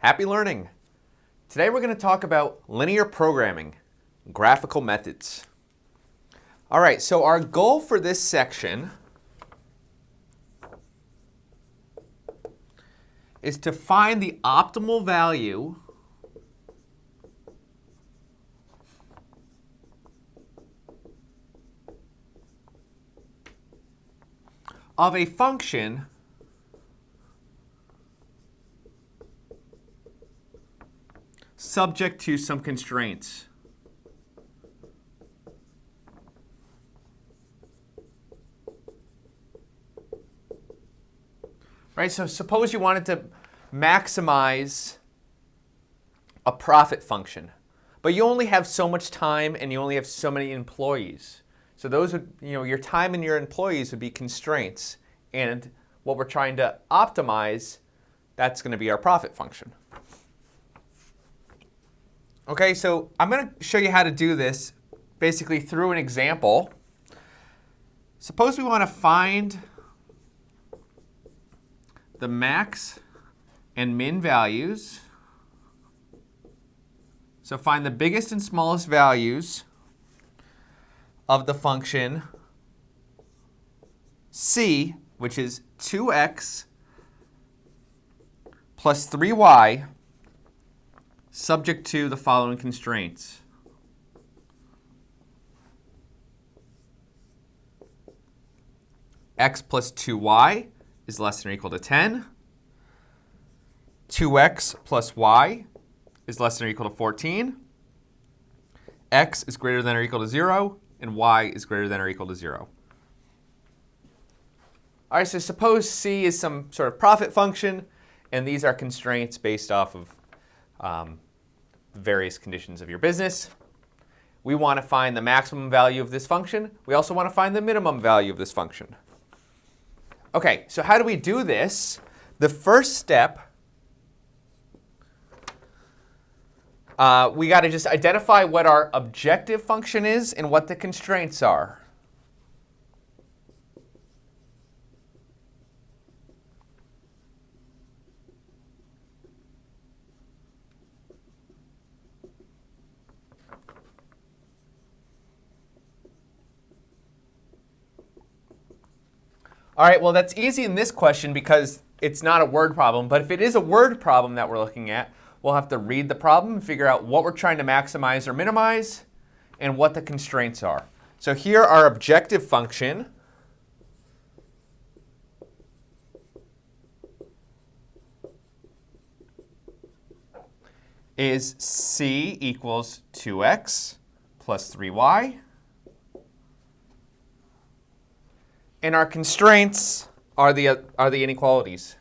Happy learning! Today we're going to talk about linear programming, graphical methods. All right, so our goal for this section is to find the optimal value of a function subject to some constraints. Right, so suppose you wanted to maximize a profit function, but you only have so much time and you only have so many employees. So those would, your time and your employees would be constraints, and what we're trying to optimize, that's going to be our profit function. Okay, so I'm going to show you how to do this basically through an example. Suppose we want to find the max and min values. So find the biggest and smallest values of the function c, which is 2x plus 3y, subject to the following constraints. X plus 2y is less than or equal to 10. 2x plus y is less than or equal to 14. X is greater than or equal to 0, and y is greater than or equal to 0. All right, so suppose c is some sort of profit function, and these are constraints based off of various conditions of your business. We want to find the maximum value of this function. We also want to find the minimum value of this function. Okay, so how do we do this? The first step, we got to just identify what our objective function is and what the constraints are. All right, well, that's easy in this question because it's not a word problem. But if it is a word problem that we're looking at, we'll have to read the problem and figure out what we're trying to maximize or minimize and what the constraints are. So here our objective function is c equals 2x plus 3y. And our constraints are the inequalities.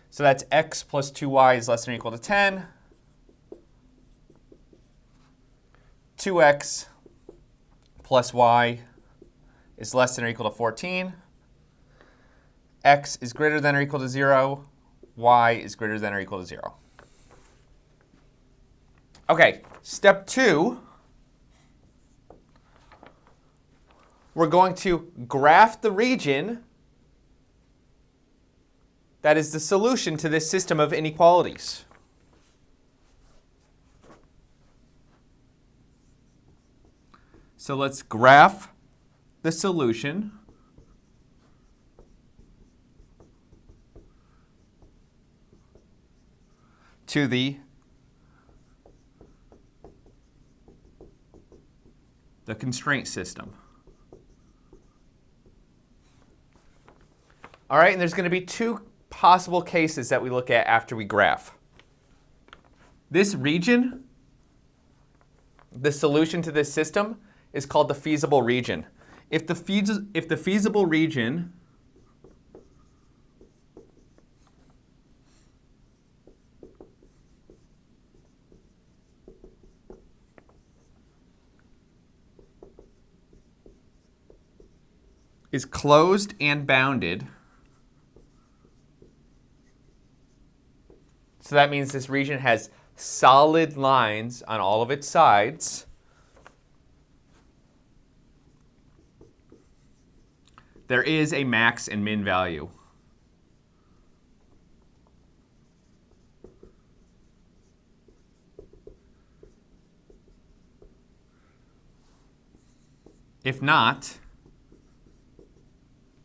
So that's x plus 2y is less than or equal to 10. 2x plus y is less than or equal to 14. X is greater than or equal to 0. Y is greater than or equal to 0. Okay, step 2, we're going to graph the region that is the solution to this system of inequalities. So let's graph the solution to the constraint system. All right, and there's going to be two possible cases that we look at after we graph. This region, the solution to this system, is called the feasible region. If the feasible region is closed and bounded, so that means this region has solid lines on all of its sides, there is a max and min value. If not,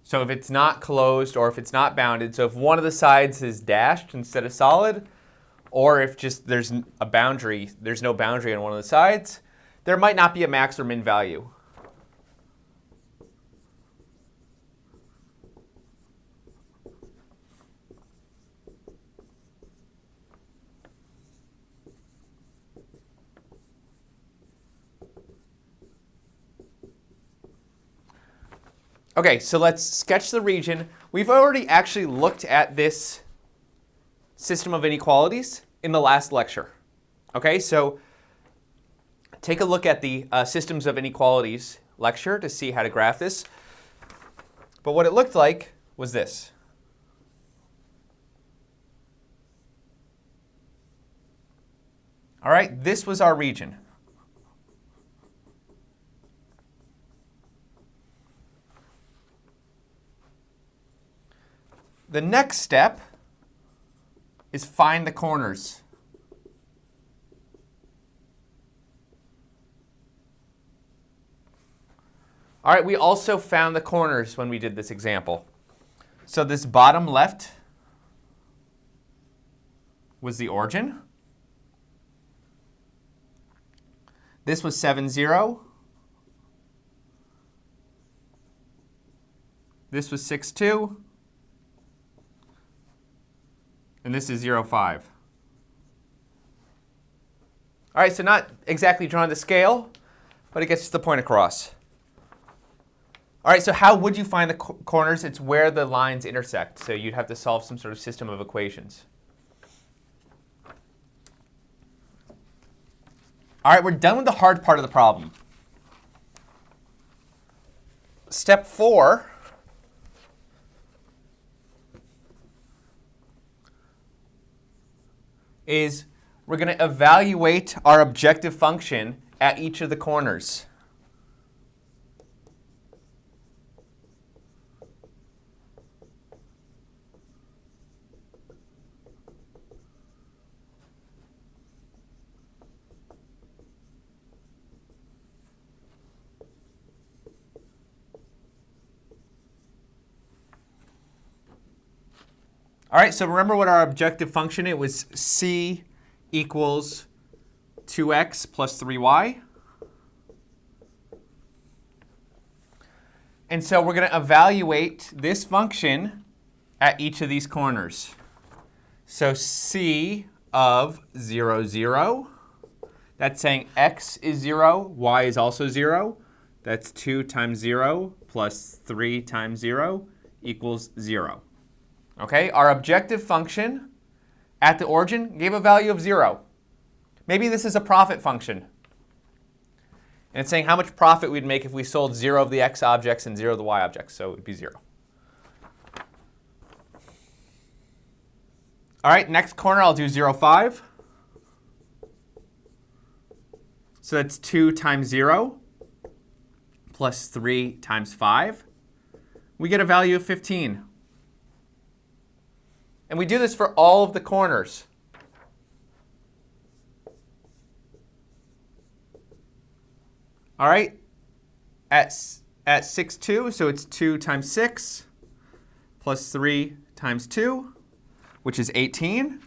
so if it's not closed or if it's not bounded, so if one of the sides is dashed instead of solid, or if just there's a boundary, there's no boundary on one of the sides, there might not be a max or min value. Okay, so let's sketch the region. We've already actually looked at this system of inequalities in the last lecture. Okay, so take a look at the systems of inequalities lecture to see how to graph this. But what it looked like was this. All right, this was our region. The next step is find the corners. All right, we also found the corners when we did this example. So this bottom left was the origin. This was 7, 0. This was 6, 2. And this is 0, 5. All right, so not exactly drawn to scale, but it gets the point across. All right, so how would you find the corners? It's where the lines intersect. So you'd have to solve some sort of system of equations. All right, we're done with the hard part of the problem. Step 4 is we're going to evaluate our objective function at each of the corners. All right, so remember what our objective function, it was c equals 2x plus 3y. And so we're going to evaluate this function at each of these corners. So c of 0, 0, that's saying x is 0, y is also 0. That's 2 times 0 plus 3 times 0 equals 0. Okay, our objective function at the origin gave a value of 0. Maybe this is a profit function. And it's saying how much profit we'd make if we sold 0 of the x objects and 0 of the y objects. So it would be 0. All right, next corner I'll do 0, 5. So that's 2 times 0 plus 3 times 5. We get a value of 15. And we do this for all of the corners. All right, at 6, 2, so it's 2 times 6 plus 3 times 2, which is 18.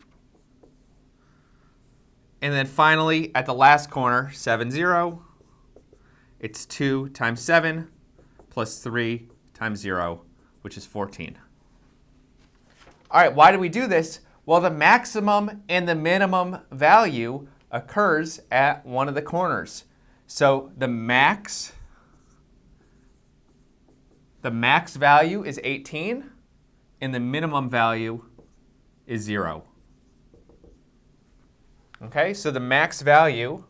And then finally, at the last corner, 7, 0, it's 2 times 7 plus 3 times 0, which is 14. All right, why do we do this? Well, the maximum and the minimum value occurs at one of the corners. So the max value is 18, and the minimum value is 0. Okay, so the max value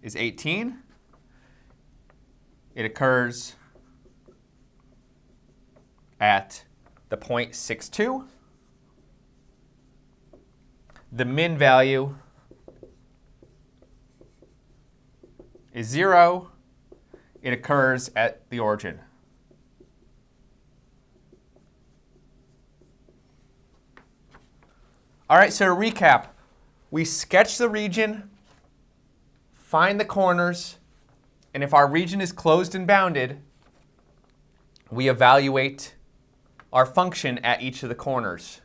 is 18. It occurs at the point 6, 2. The min value is 0, it occurs at the origin. All right, so to recap, we sketch the region, find the corners, and if our region is closed and bounded, we evaluate our function at each of the corners.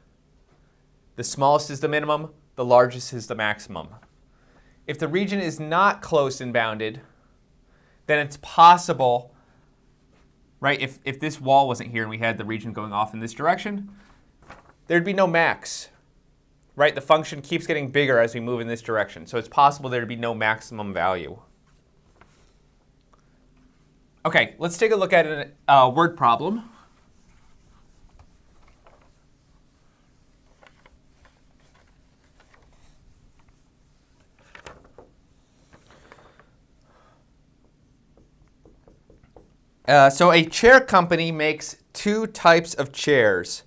The smallest is the minimum, the largest is the maximum. If the region is not closed and bounded, then it's possible, right, if this wall wasn't here and we had the region going off in this direction, there'd be no max. Right, the function keeps getting bigger as we move in this direction. So it's possible there to be no maximum value. Okay, let's take a look at a word problem. So a chair company makes two types of chairs,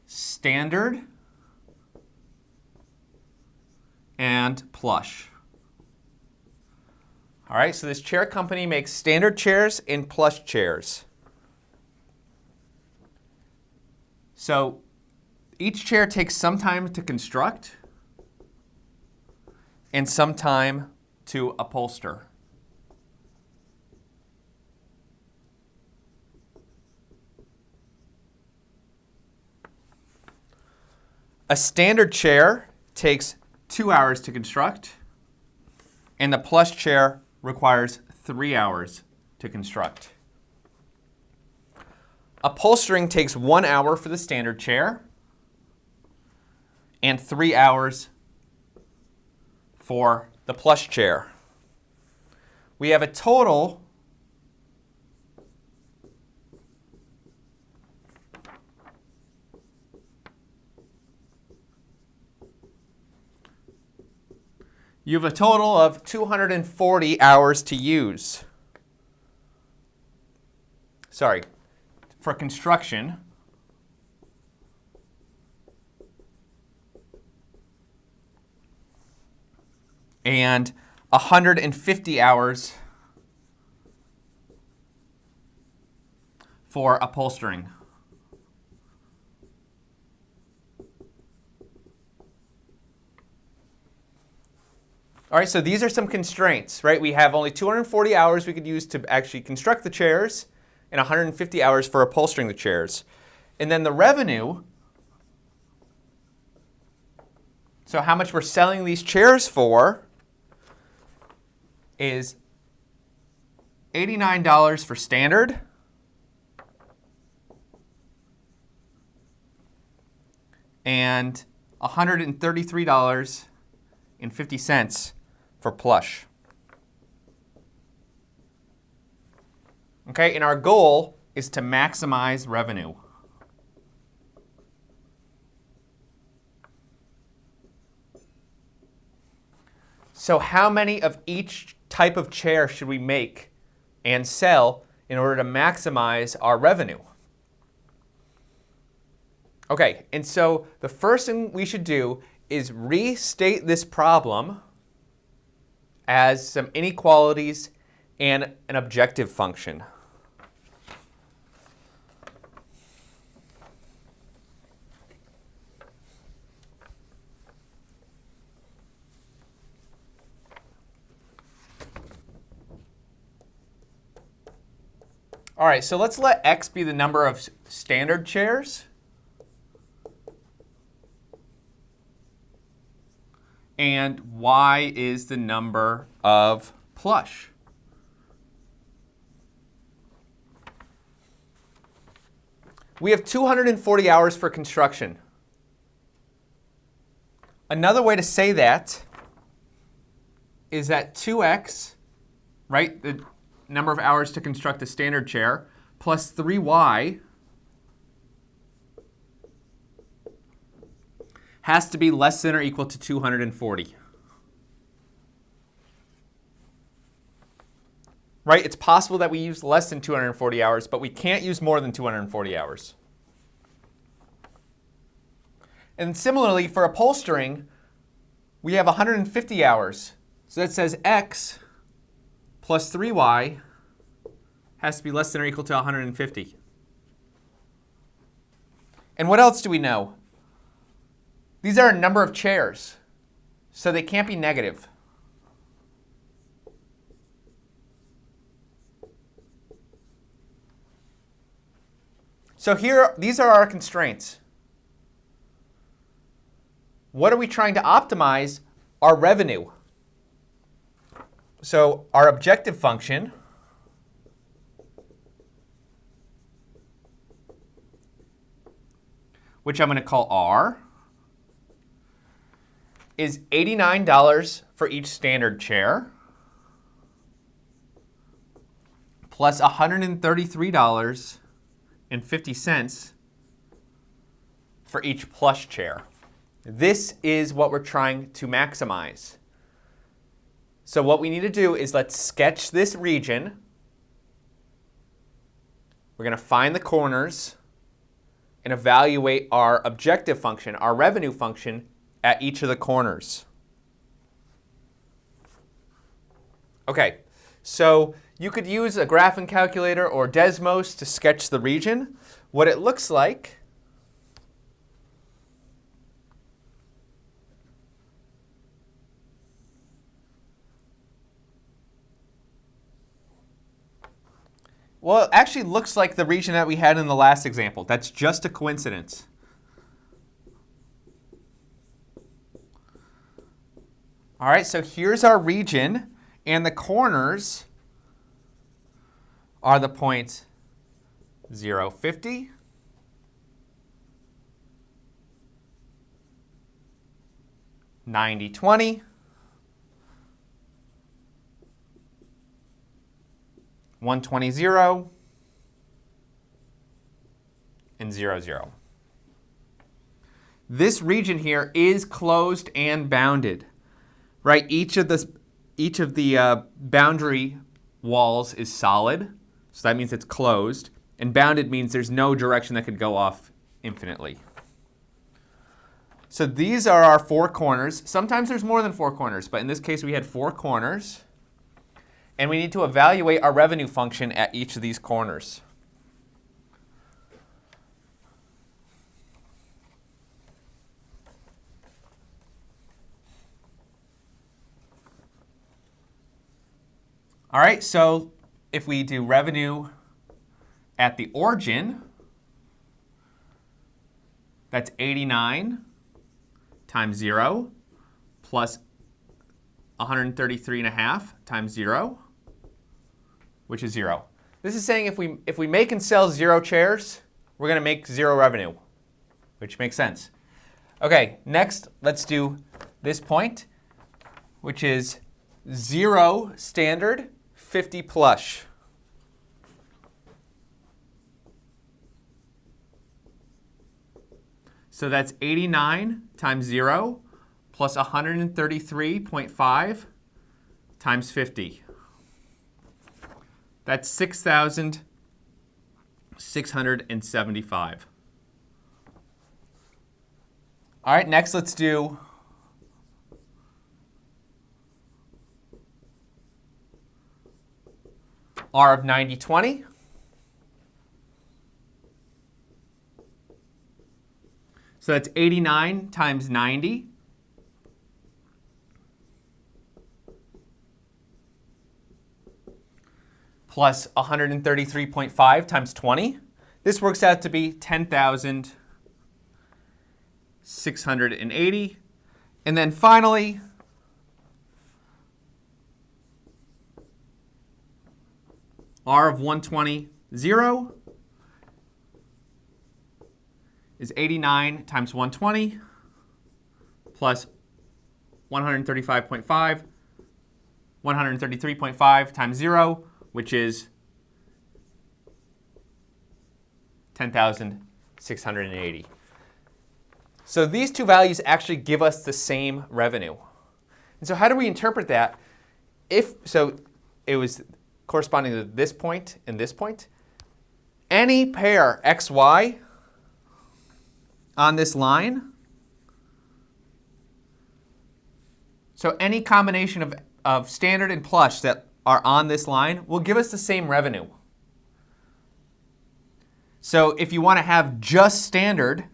standard and plush. All right, so this chair company makes standard chairs and plush chairs. So each chair takes some time to construct and some time to upholster. A standard chair takes 2 hours to construct, and the plush chair requires 3 hours to construct. Upholstering takes 1 hour for the standard chair and 3 hours for the plush chair. We have a total of 240 hours to use. Sorry, for construction. And 150 hours for upholstering. All right, so these are some constraints, right? We have only 240 hours we could use to actually construct the chairs and 150 hours for upholstering the chairs. And then the revenue, so how much we're selling these chairs for, is $89 for standard and $133.50 for plush. Okay, and our goal is to maximize revenue. So how many of each type of chair should we make and sell in order to maximize our revenue? Okay, and so the first thing we should do is restate this problem as some inequalities and an objective function. All right, so let's let x be the number of standard chairs and y is the number of plush. We have 240 hours for construction. Another way to say that is that 2x, right, the number of hours to construct a standard chair, plus 3y has to be less than or equal to 240. Right? It's possible that we use less than 240 hours, but we can't use more than 240 hours. And similarly, for upholstering, we have 150 hours. So that says x plus 3y has to be less than or equal to 150. And what else do we know? These are a number of chairs, so they can't be negative. So here, these are our constraints. What are we trying to optimize? Our revenue. So our objective function which I'm going to call R, is $89 for each standard chair plus $133.50 for each plush chair. This is what we're trying to maximize. So what we need to do is let's sketch this region. We're going to find the corners and evaluate our objective function, our revenue function, at each of the corners. Okay, so you could use a graphing calculator or Desmos to sketch the region. What it looks like well, it actually looks like the region that we had in the last example. That's just a coincidence. All right, so here's our region, and the corners are the points 0, 50, 90, 20, 120, 0, and 0, 0. This region here is closed and bounded, right? Each of the boundary walls is solid, so that means it's closed, and bounded means there's no direction that could go off infinitely. So these are our 4 corners. Sometimes there's more than 4 corners, but in this case we had 4 corners. And we need to evaluate our revenue function at each of these corners. All right, so if we do revenue at the origin, that's 89 times 0 plus 133.5 times 0, which is 0. This is saying if we make and sell 0 chairs, we're going to make 0 revenue, which makes sense. Okay, next let's do this point, which is 0 standard, 50 plush. So that's 89 times 0 plus 133.5 times 50. That's 6,675. All right, next let's do R of 90, 20. So that's 89 times 90. Plus 133.5 times 20. This works out to be 10,680. And then finally, R of 120, 0 is 89 times 120 plus 135.5, 133.5 times 0, which is 10,680. So these two values actually give us the same revenue. And so how do we interpret that? So it was corresponding to this point and this point. Any pair x, y on this line, so any combination of standard and plush that are on this line will give us the same revenue. So if you want to have just standard,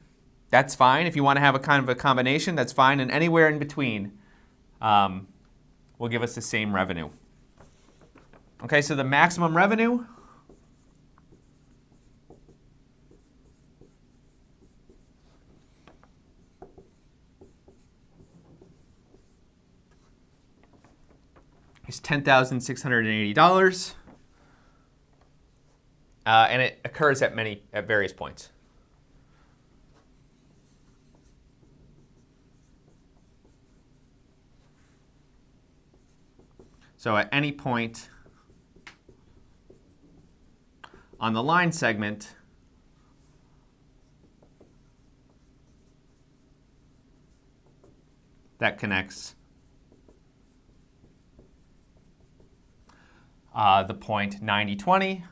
that's fine. If you want to have a kind of a combination, that's fine. And anywhere in between will give us the same revenue. Okay, so the maximum revenue is $10,680, and it occurs at various points. So at any point on the line segment, that connects the point 9020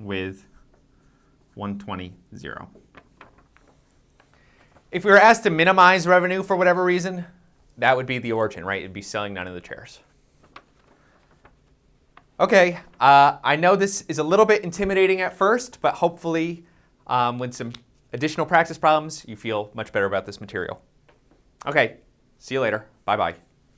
with 120.0. If we were asked to minimize revenue for whatever reason, that would be the origin, right? It'd be selling none of the chairs. Okay, I know this is a little bit intimidating at first, but hopefully with some additional practice problems, you feel much better about this material. Okay, see you later. Bye-bye.